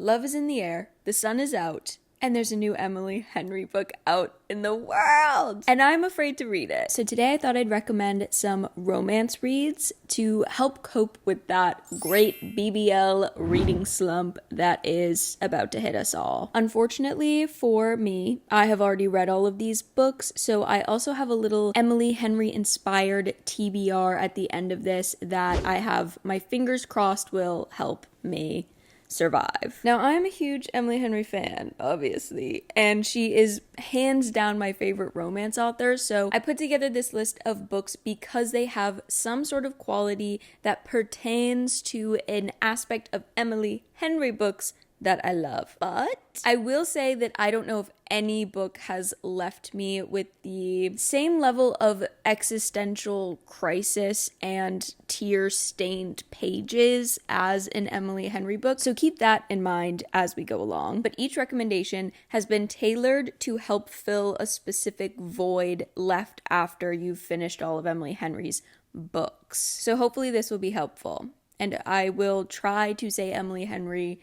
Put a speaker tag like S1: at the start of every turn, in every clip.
S1: love is in the air, the sun is out, and there's a new Emily Henry book out in the world, and I'm afraid to read it. So today I thought I'd recommend some romance reads to help cope with that great BBL reading slump that is about to hit us all. Unfortunately for me, I have already read all of these books, so I also have a little Emily Henry inspired TBR at the end of this that I have my fingers crossed will help me survive. Now, I'm a huge Emily Henry fan, obviously, and she is hands down my favorite romance author, so I put together this list of books because they have some sort of quality that pertains to an aspect of Emily Henry books that I love. But I will say that I don't know if any book has left me with the same level of existential crisis and tear-stained pages as an Emily Henry book, so keep that in mind as we go along. But each recommendation has been tailored to help fill a specific void left after you've finished all of Emily Henry's books. So hopefully this will be helpful, and I will try to say Emily Henry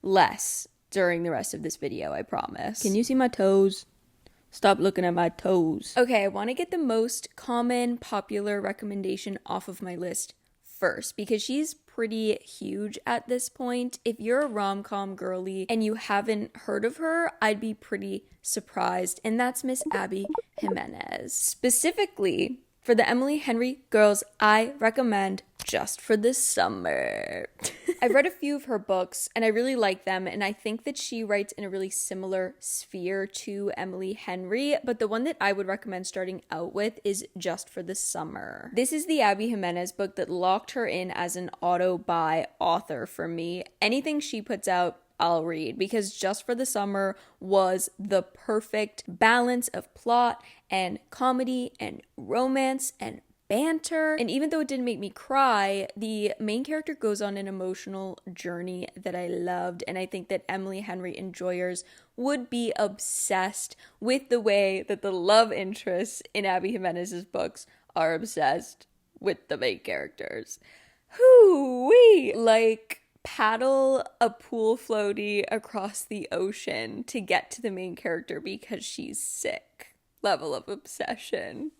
S1: less during the rest of this video, I promise. Can you see my toes? Stop looking at my toes. Okay, I want to get the most common popular recommendation off of my list first because she's pretty huge at this point. If you're a rom-com girly and you haven't heard of her, I'd be pretty surprised, and that's Miss Abby Jimenez. Specifically, for the Emily Henry girls, I recommend Just for the Summer. I've read a few of her books and I really like them, and I think that she writes in a really similar sphere to Emily Henry, but the one that I would recommend starting out with is Just for the Summer. This is the Abby Jimenez book that locked her in as an auto-buy author for me. Anything she puts out, I'll read, because Just for the Summer was the perfect balance of plot and comedy and romance and banter. And even though it didn't make me cry, the main character goes on an emotional journey that I loved, and I think that Emily Henry enjoyers would be obsessed with the way that the love interests in Abby Jimenez's books are obsessed with the main characters. Hoo-wee! Like, paddle a pool floaty across the ocean to get to the main character because she's sick. Level of obsession.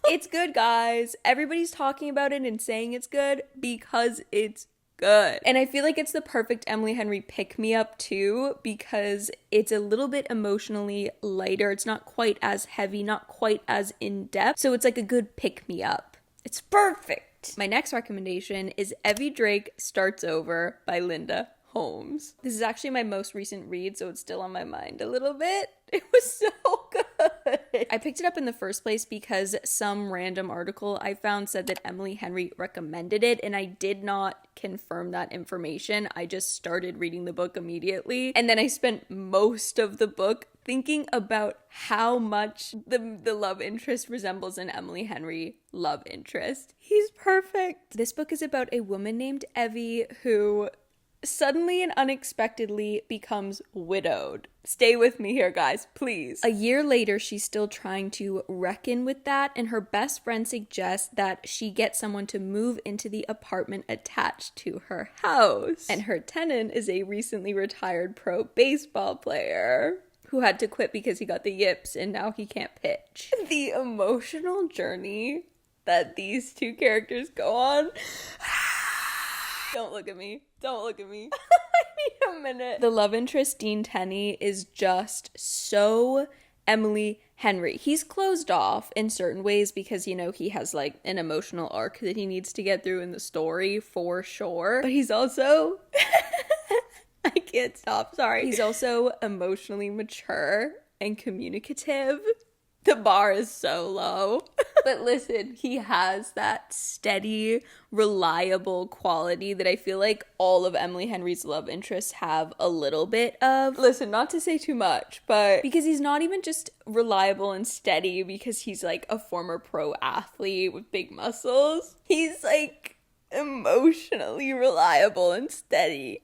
S1: It's good, guys. Everybody's talking about it and saying it's good because it's good. And I feel like it's the perfect Emily Henry pick-me-up too, because it's a little bit emotionally lighter. It's not quite as heavy, not quite as in-depth. So it's like a good pick-me-up. It's perfect. My next recommendation is Evie Drake Starts Over by Linda Holmes. This is actually my most recent read, so it's still on my mind a little bit. It was so good. I picked it up in the first place because some random article I found said that Emily Henry recommended it, and I did not confirm that information. I just started reading the book immediately, and then I spent most of the book thinking about how much the love interest resembles an Emily Henry love interest. He's perfect. This book is about a woman named Evie who suddenly and unexpectedly becomes widowed. Stay with me here, guys, please. A year later, she's still trying to reckon with that, and her best friend suggests that she get someone to move into the apartment attached to her house. And her tenant is a recently retired pro baseball player who had to quit because he got the yips and now he can't pitch. The emotional journey that these two characters go on. Don't look at me. Don't look at me. I need a minute. The love interest, Dean Tenney, is just so Emily Henry. He's closed off in certain ways because, you know, he has like an emotional arc that he needs to get through in the story for sure. But he's also... I can't stop, sorry. He's also emotionally mature and communicative. The bar is so low. But listen, he has that steady, reliable quality that I feel like all of Emily Henry's love interests have a little bit of. Listen, not to say too much, but because he's not even just reliable and steady because he's like a former pro athlete with big muscles. He's like emotionally reliable and steady.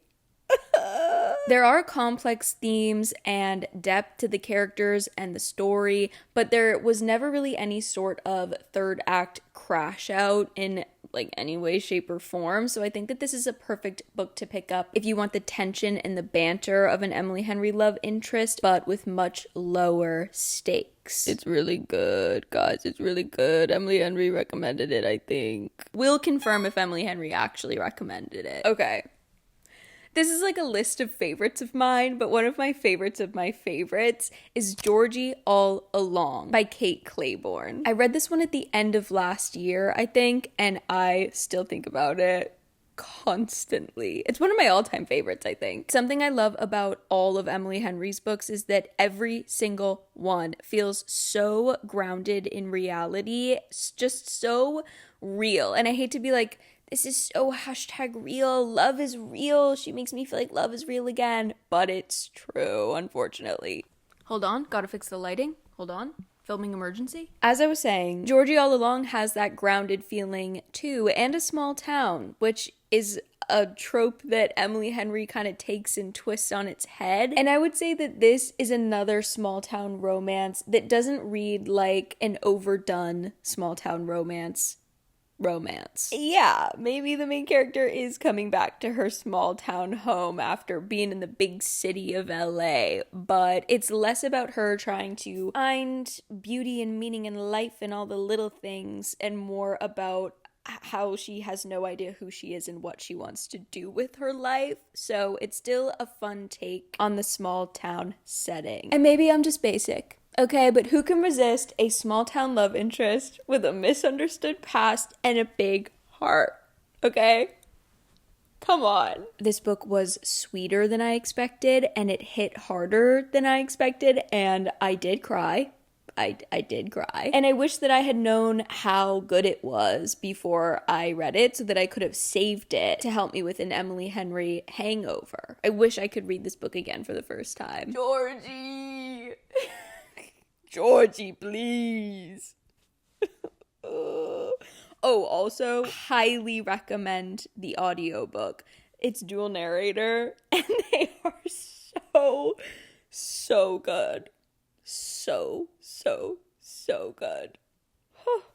S1: There are complex themes and depth to the characters and the story, but there was never really any sort of third act crash out in like any way, shape, or form. So I think that this is a perfect book to pick up if you want the tension and the banter of an Emily Henry love interest, but with much lower stakes. It's really good, guys. It's really good. Emily Henry recommended it, I think. We'll confirm if Emily Henry actually recommended it. Okay. This is like a list of favorites of mine, but one of my favorites of my favorites is Georgie All Along by Kate Claiborne. I read this one at the end of last year, I think, and I still think about it constantly. It's one of my all-time favorites, I think. Something I love about all of Emily Henry's books is that every single one feels so grounded in reality, just so real. And I hate to be like, this is so #real, love is real, she makes me feel like love is real again, but it's true, unfortunately. Hold on, gotta fix the lighting, hold on. Filming emergency. As I was saying, Georgie All Along has that grounded feeling too, and a small town, which is a trope that Emily Henry kind of takes and twists on its head. And I would say that this is another small town romance that doesn't read like an overdone small town romance. Yeah, maybe the main character is coming back to her small town home after being in the big city of LA, but it's less about her trying to find beauty and meaning in life and all the little things, and more about how she has no idea who she is and what she wants to do with her life. So it's still a fun take on the small town setting. And maybe I'm just basic. Okay, but who can resist a small town love interest with a misunderstood past and a big heart? Okay? Come on. This book was sweeter than I expected, and it hit harder than I expected, and I did cry. I did cry. And I wish that I had known how good it was before I read it so that I could have saved it to help me with an Emily Henry hangover. I wish I could read this book again for the first time. Georgie! Georgie, please. Oh, also, highly recommend the audiobook. It's dual narrator, and they are so good. So good.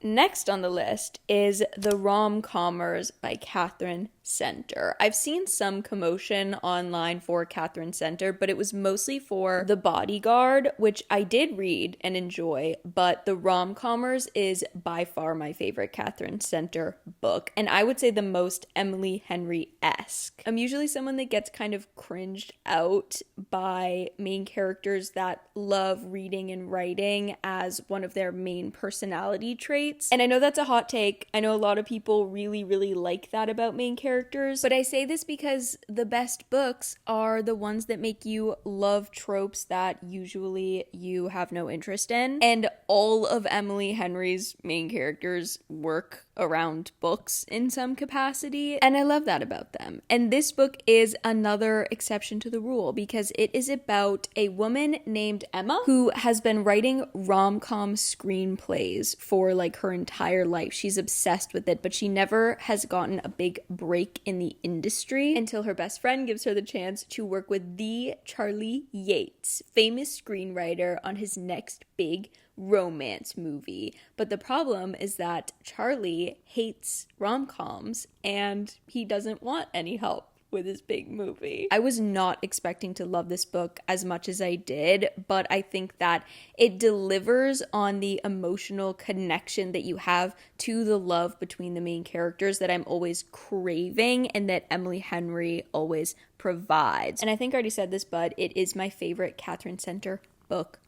S1: Next on the list is The Rom-Commers by Catherine Center. I've seen some commotion online for Catherine Center, but it was mostly for The Bodyguard, which I did read and enjoy, but The Rom-Commers is by far my favorite Catherine Center book, and I would say the most Emily Henry-esque. I'm usually someone that gets kind of cringed out by main characters that love reading and writing as one of their main personality traits, and I know that's a hot take. I know a lot of people really like that about main characters, but I say this because the best books are the ones that make you love tropes that usually you have no interest in, and all of Emily Henry's main characters work around books in some capacity, and I love that about them. And this book is another exception to the rule because it is about a woman named Emma who has been writing rom-com screenplays for like her entire life. She's obsessed with it, but she never has gotten a big break in the industry until her best friend gives her the chance to work with the Charlie Yates, famous screenwriter, on his next big romance movie. But the problem is that Charlie hates rom-coms and he doesn't want any help with his big movie. I was not expecting to love this book as much as I did, but I think that it delivers on the emotional connection that you have to the love between the main characters that I'm always craving and that Emily Henry always provides. And I think I already said this, but it is my favorite Catherine Center book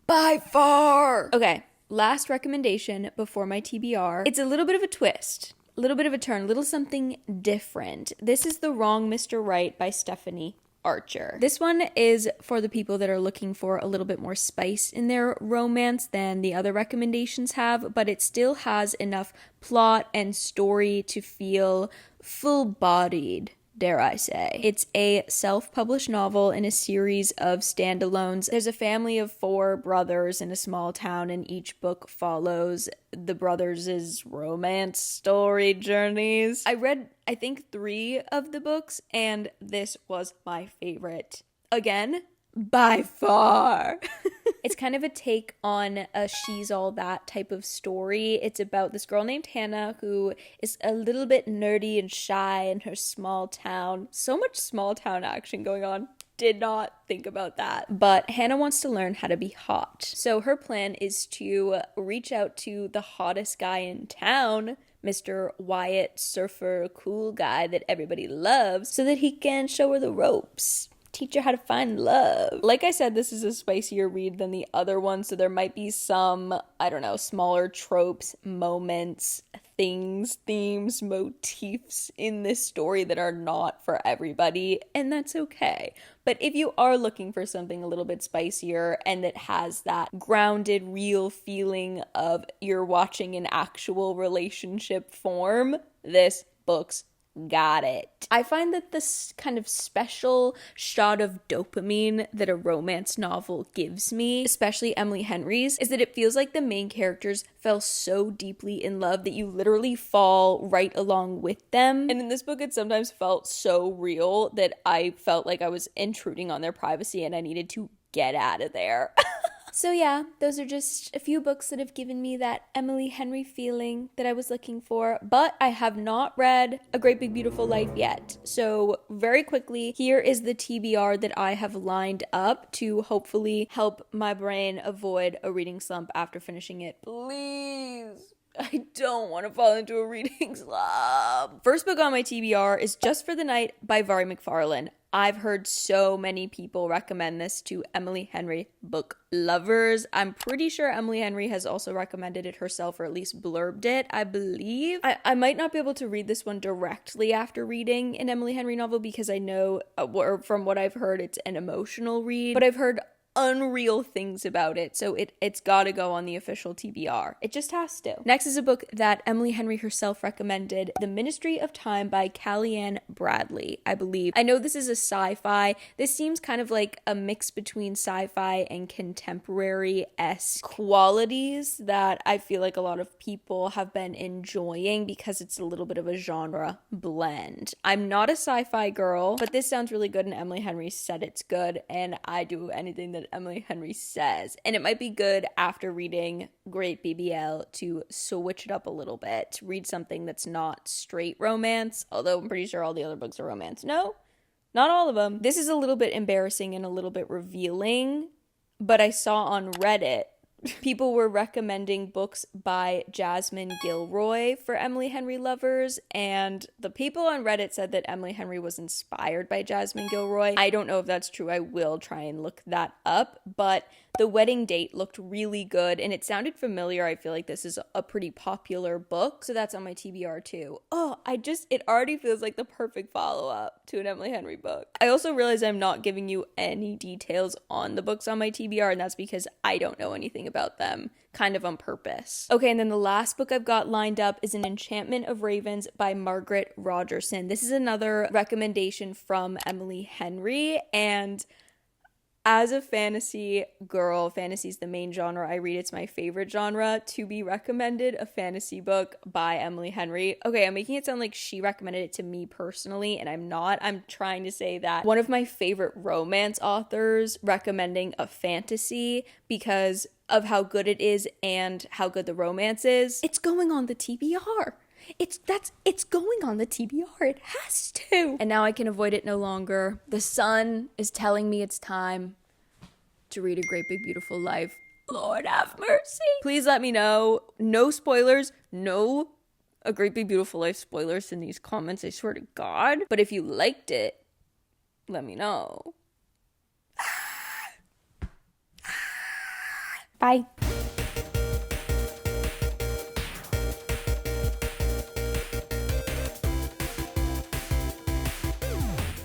S1: by far. Okay, last recommendation before my TBR. It's a little bit of a twist. A little bit of a turn, a little something different. This is The Wrong Mr. Right by Stephanie Archer. This one is for the people that are looking for a little bit more spice in their romance than the other recommendations have, but it still has enough plot and story to feel full-bodied, dare I say. It's a self-published novel in a series of standalones. There's a family of 4 brothers in a small town, and each book follows the brothers' romance story journeys. I read, I think, 3 of the books, and this was my favorite. Again, by far. It's kind of a take on a She's All That type of story. It's about this girl named Hannah who is a little bit nerdy and shy in her small town. So much small town action going on. Did not think about that. But Hannah wants to learn how to be hot. So her plan is to reach out to the hottest guy in town, Mr. Wyatt Surfer, cool guy that everybody loves, so that he can show her the ropes. Teach her how to find love. Like I said, this is a spicier read than the other one, so there might be some, I don't know, smaller tropes, moments, things, themes, motifs in this story that are not for everybody, and that's okay. But if you are looking for something a little bit spicier and that has that grounded, real feeling of you're watching an actual relationship form, this book's got it. I find that this kind of special shot of dopamine that a romance novel gives me, especially Emily Henry's, is that it feels like the main characters fell so deeply in love that you literally fall right along with them. And in this book, it sometimes felt so real that I felt like I was intruding on their privacy and I needed to get out of there. So yeah, those are just a few books that have given me that Emily Henry feeling that I was looking for, but I have not read A Great Big Beautiful Life yet. So very quickly, here is the TBR that I have lined up to hopefully help my brain avoid a reading slump after finishing it. Please. I don't want to fall into a reading slump. First book on my TBR is Just for the Night by Vari McFarlane. I've heard so many people recommend this to Emily Henry book lovers. I'm pretty sure Emily Henry has also recommended it herself, or at least blurbed it, I believe. I might not be able to read this one directly after reading an Emily Henry novel because I know, or from what I've heard, it's an emotional read. But I've heard unreal things about it, so it's gotta go on the official TBR. It just has to. Next is a book that Emily Henry herself recommended, The Ministry of Time by Callie-Ann Bradley, I believe. I know this is a sci-fi. This seems kind of like a mix between sci-fi and contemporary-esque qualities that I feel like a lot of people have been enjoying because it's a little bit of a genre blend. I'm not a sci-fi girl, but this sounds really good, and Emily Henry said it's good, and I do anything that Emily Henry says. And it might be good after reading Great BBL to switch it up a little bit, read something that's not straight romance, although I'm pretty sure all the other books are romance. No, not all of them. This is a little bit embarrassing and a little bit revealing, but I saw on Reddit people were recommending books by Jasmine Gilroy for Emily Henry lovers, and the people on Reddit said that Emily Henry was inspired by Jasmine Gilroy. I don't know if that's true. I will try and look that up, but The Wedding Date looked really good, and it sounded familiar. I feel like this is a pretty popular book, so that's on my TBR too. Oh, it already feels like the perfect follow-up to an Emily Henry book. I also realize I'm not giving you any details on the books on my TBR, and that's because I don't know anything about them, kind of on purpose. Okay, and then the last book I've got lined up is An Enchantment of Ravens by Margaret Rogerson. This is another recommendation from Emily Henry, and as a fantasy girl, fantasy's the main genre I read. It's my favorite genre. To be recommended a fantasy book by Emily Henry. Okay, I'm making it sound like she recommended it to me personally, and I'm not. I'm trying to say that one of my favorite romance authors recommending a fantasy because of how good it is and how good the romance is. It's going on the TBR. It's going on the TBR. It has to. And now I can avoid it no longer. The sun is telling me it's time to read A Great Big Beautiful Life. Lord have mercy. Please let me know. No spoilers. No A Great Big Beautiful Life spoilers in these comments. I swear to God. But if you liked it, let me know. Bye.